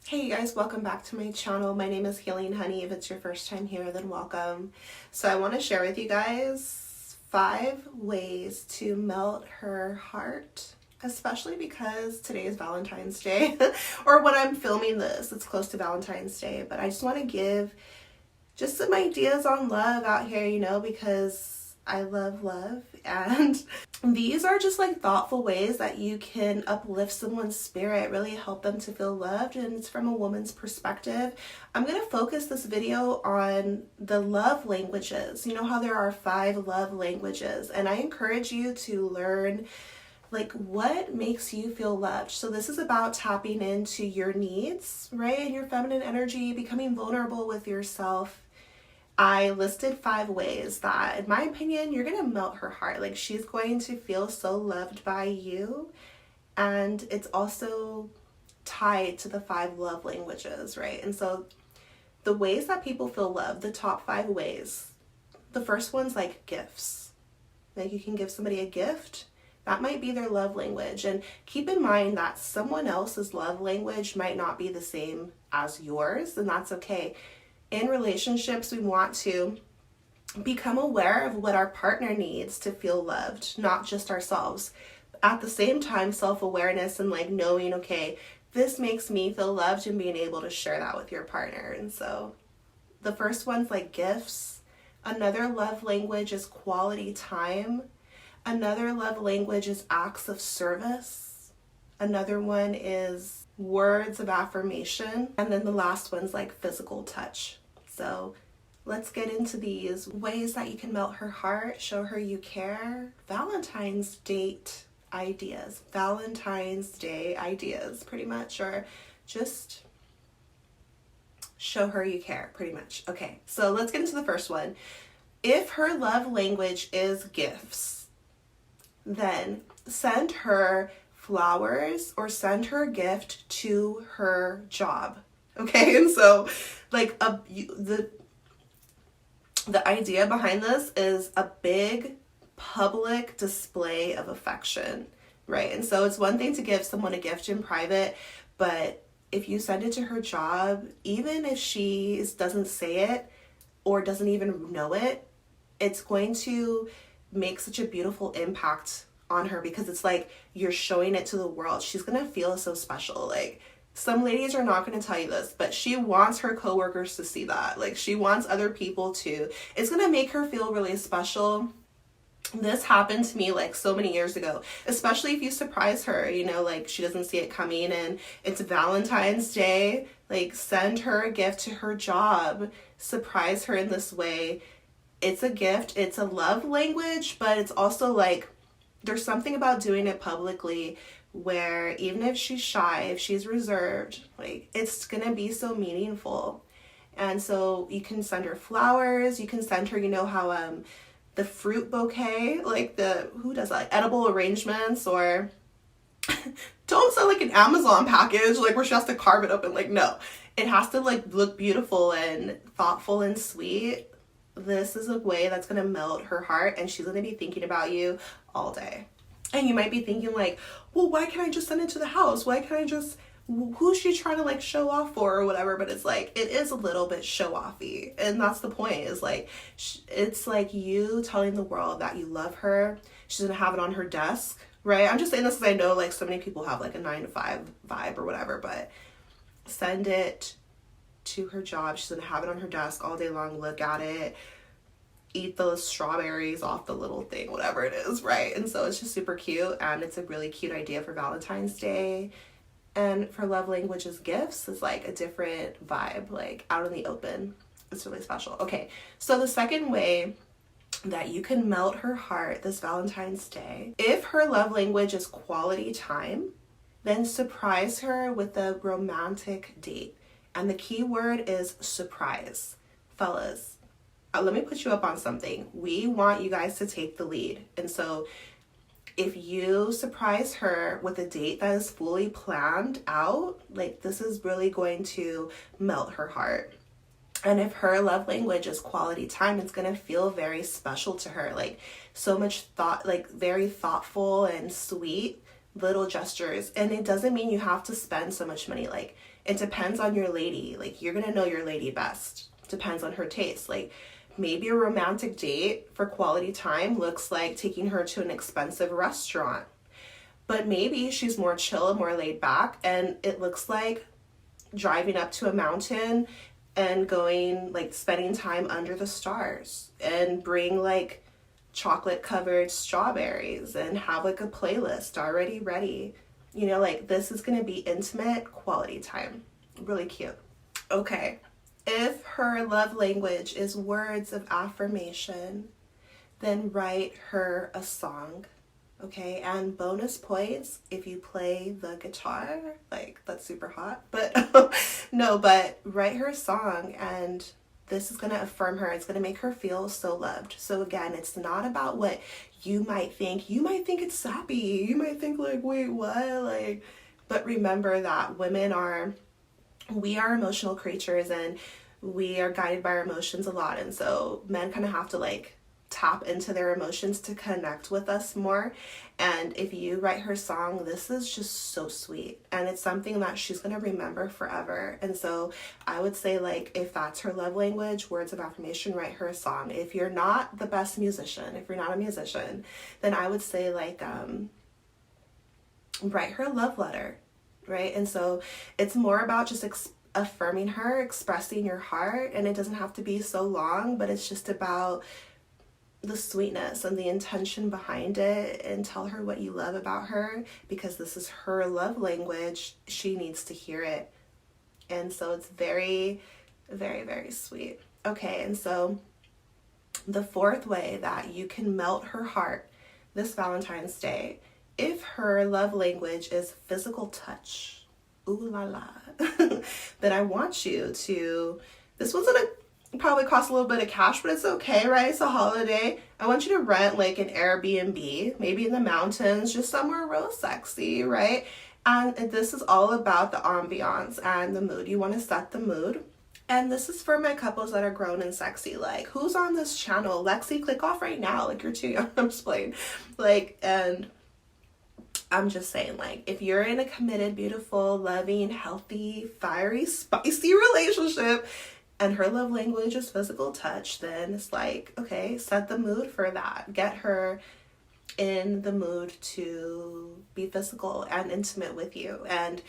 Hey you guys, welcome back to my channel. My name is Healing Honey. If it's your first time here, then welcome. So I want to share with you guys 5 ways to melt her heart, especially because today is Valentine's Day, or when I'm filming this, it's close to Valentine's Day. But I just want to give just some ideas on love out here, because I love love, and these are just like thoughtful ways that you can uplift someone's spirit, really help them to feel loved, and it's from a woman's perspective. I'm going to focus this video on the love languages. You know how there are 5 love languages, and I encourage you to learn like what makes you feel loved. So this is about tapping into your needs, right? And your feminine energy, becoming vulnerable with yourself. I listed 5 ways that, in my opinion, you're going to melt her heart. Like, she's going to feel so loved by you. And it's also tied to the 5 love languages, right? And so the ways that people feel loved, the top 5 ways, the first one's like gifts. Like, you can give somebody a gift. That might be their love language. And keep in mind that someone else's love language might not be the same as yours, and that's okay. In relationships, we want to become aware of what our partner needs to feel loved, not just ourselves. At the same time, self-awareness and like knowing, okay, this makes me feel loved, and being able to share that with your partner. And so the first one's like gifts. Another love language is quality time. Another love language is acts of service. Another one is words of affirmation. And then the last one's like physical touch. So let's get into these ways that you can melt her heart, show her you care. Valentine's date ideas. Valentine's Day ideas, pretty much, or just show her you care, pretty much. Okay, so let's get into the first one. If her love language is gifts, then send her flowers or send her a gift to her job. Okay, and so like the idea behind this is a big public display of affection, right? And so it's one thing to give someone a gift in private, but if you send it to her job, even if she doesn't say it or doesn't even know it, it's going to make such a beautiful impact on her, because it's like you're showing it to the world. She's gonna feel so special. Like, some ladies are not going to tell you this, but she wants her coworkers to see that. Like, she wants other people to. It's going to make her feel really special. This happened to me like so many years ago, especially if you surprise her, like she doesn't see it coming, and it's Valentine's Day. Like, send her a gift to her job, surprise her in this way. It's a gift, it's a love language, but it's also like there's something about doing it publicly where even if she's shy, if she's reserved, like, it's gonna be so meaningful. And so you can send her flowers, you can send her, how the fruit bouquet, like who does that, like edible arrangements, or don't send like an Amazon package like where she has to carve it open. Like, no, it has to like look beautiful and thoughtful and sweet. This is a way that's gonna melt her heart, and she's gonna be thinking about you all day. And you might be thinking like, well, why can't I just send it to the house? Why can't I just, who's she trying to like show off for or whatever? But it's like, it is a little bit show-offy. And that's the point, is like, it's like you telling the world that you love her. She's gonna have it on her desk, right? I'm just saying this because I know like so many people have like a 9-to-5 vibe or whatever, but send it to her job. She's gonna have it on her desk all day long, look at it, eat those strawberries off the little thing, whatever it is, right? And so it's just super cute, and it's a really cute idea for Valentine's Day. And for love languages gifts, it's like a different vibe, like out in the open. It's really special. Okay, so the second way that you can melt her heart this Valentine's Day, if her love language is quality time, then surprise her with a romantic date. And the key word is surprise. Fellas, let me put you up on something. We want you guys to take the lead. And so if you surprise her with a date that is fully planned out, like, this is really going to melt her heart. And if her love language is quality time, it's going to feel very special to her. Like, so much thought, like very thoughtful and sweet little gestures. And it doesn't mean you have to spend so much money. Like, It depends on your lady. Like, you're gonna know your lady best. Depends on her taste. Like, maybe a romantic date for quality time looks like taking her to an expensive restaurant. But maybe she's more chill and more laid back, and it looks like driving up to a mountain and going, like, spending time under the stars, and bring like chocolate covered strawberries and have like a playlist already ready. You know, like, this is gonna be intimate quality time. Really cute. Okay, if her love language is words of affirmation, then write her a song. Okay, and bonus points if you play the guitar. Like, that's super hot. But no, but write her a song, and this is going to affirm her. It's going to make her feel so loved. So again, it's not about what you might think. You might think it's sappy. You might think like, wait, what? Like, but remember that we are emotional creatures, and we are guided by our emotions a lot. And so men kind of have to like tap into their emotions to connect with us more. And if you write her song, this is just so sweet, and it's something that she's going to remember forever. And so I would say, like, if that's her love language, words of affirmation, write her a song. If you're not the best musician, if you're not a musician, then I would say, like, write her a love letter, right? And so it's more about just affirming her, expressing your heart, and it doesn't have to be so long, but it's just about the sweetness and the intention behind it, and tell her what you love about her, because this is her love language. She needs to hear it. And so it's very, very, very sweet. Okay, and so the fourth way that you can melt her heart this Valentine's Day, if her love language is physical touch, ooh la la, then I want you to, this one's gonna probably cost a little bit of cash, but it's okay, right? It's a holiday. I want you to rent like an Airbnb, maybe in the mountains, just somewhere real sexy, right? And this is all about the ambiance and the mood. You want to set the mood. And this is for my couples that are grown and sexy. Like, who's on this channel? Lexi, click off right now. Like, you're too young. I'm just playing. Like, and I'm just saying, like, if you're in a committed, beautiful, loving, healthy, fiery, spicy relationship, and her love language is physical touch, then it's like, okay, set the mood for that. Get her in the mood to be physical and intimate with you. And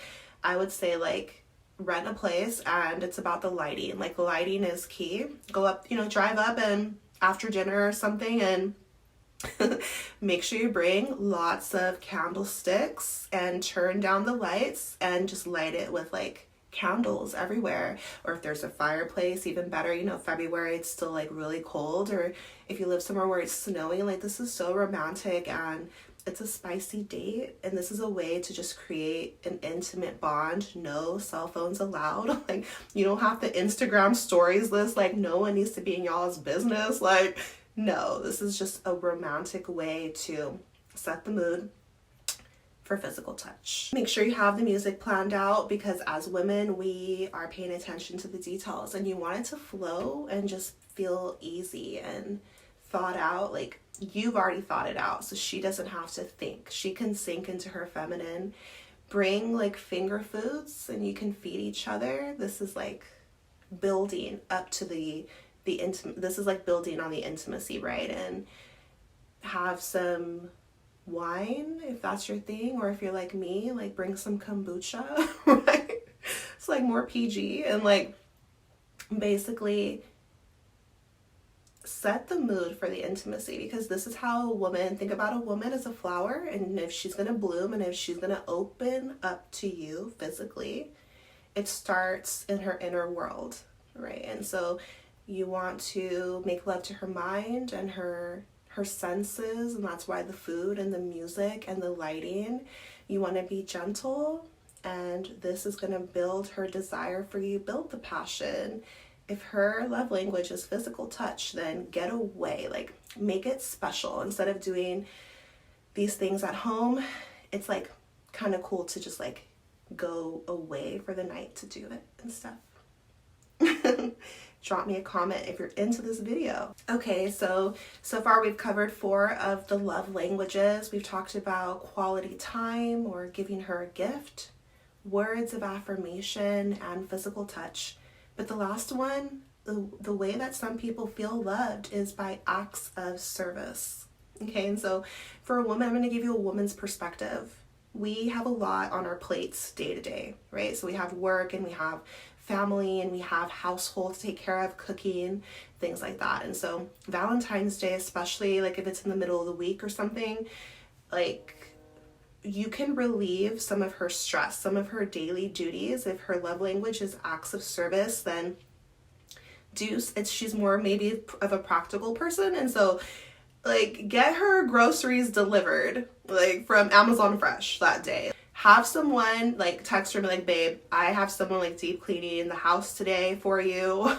I would say, like, rent a place, and it's about the lighting. Like, lighting is key. Go up, drive up and after dinner or something, and make sure you bring lots of candlesticks and turn down the lights and just light it with like candles everywhere. Or if there's a fireplace, even better. February, it's still like really cold, or if you live somewhere where it's snowing, like, this is so romantic, and it's a spicy date, and this is a way to just create an intimate bond. No cell phones allowed. Like, you don't have to Instagram stories this. Like, no one needs to be in y'all's business. Like, no, this is just a romantic way to set the mood for physical touch. Make sure you have the music planned out, because as women, we are paying attention to the details, and you want it to flow and just feel easy and thought out. Like, you've already thought it out, so she doesn't have to think. She can sink into her feminine. Bring like finger foods, and you can feed each other. This is like building up to the intimate. This is like building on the intimacy, right? And have some wine if that's your thing, or if you're like me, like, bring some kombucha, right? It's like more PG, and like basically set the mood for the intimacy, because this is how a woman, think about a woman as a flower, and if she's gonna bloom and if she's gonna open up to you physically, it starts in her inner world, right? And so you want to make love to her mind and her senses, and that's why the food and the music and the lighting. You want to be gentle, and this is going to build her desire for you, build the passion. If her love language is physical touch, then get away, like, make it special. Instead of doing these things at home, it's like kind of cool to just like go away for the night to do it and stuff. Drop me a comment if you're into this video. Okay, so far we've covered 4 of the love languages. We've talked about quality time, or giving her a gift, words of affirmation and physical touch. But the last one, the way that some people feel loved is by acts of service. Okay, and so for a woman, I'm going to give you a woman's perspective. We have a lot on our plates day to day, right? So we have work and we have family and we have household to take care of, cooking, things like that. And so Valentine's Day, especially like if it's in the middle of the week or something, like you can relieve some of her stress, some of her daily duties. If her love language is acts of service, then she's more maybe of a practical person. And so like get her groceries delivered like from Amazon Fresh that day. Have someone like text her and be like, babe, I have someone like deep cleaning the house today for you.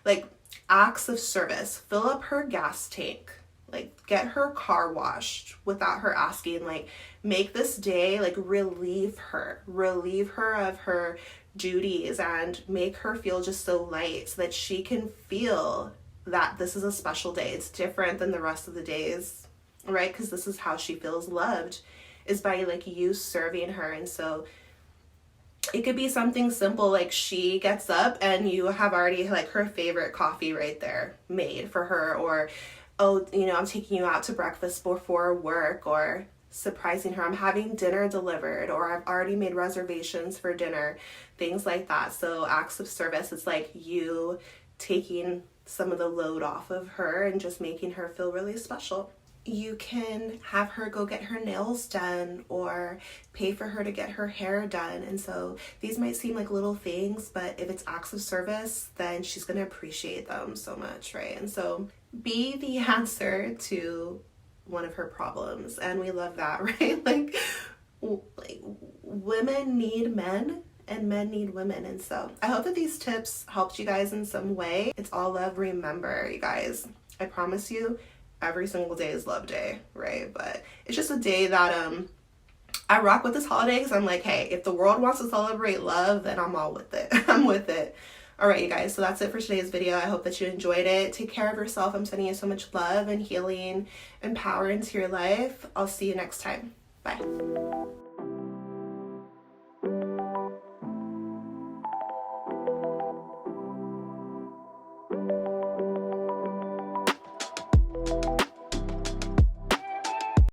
Like acts of service. Fill up her gas tank. Like get her car washed without her asking. Like make this day like relieve her of her duties and make her feel just so light so that she can feel that this is a special day. It's different than the rest of the days, right? Because this is how she feels loved, is by like you serving her. And so it could be something simple like she gets up and you have already like her favorite coffee right there made for her, or oh, you know, I'm taking you out to breakfast before work, or surprising her, I'm having dinner delivered, or I've already made reservations for dinner, things like that. So acts of service, it's like you taking some of the load off of her and just making her feel really special. You can have her go get her nails done or pay for her to get her hair done. And so these might seem like little things, but if it's acts of service, then she's going to appreciate them so much, right? And so be the answer to one of her problems. And we love that, right? Like women need men and men need women. And so I hope that these tips helped you guys in some way. It's all love. Remember, you guys, I promise you, every single day is love day, right? But it's just a day that I rock with this holiday because I'm like, hey, if the world wants to celebrate love, then I'm all with it. I'm with it. All right, you guys, so that's it for today's video. I hope that you enjoyed it. Take care of yourself. I'm sending you so much love and healing and power into your life. I'll see you next time. Bye.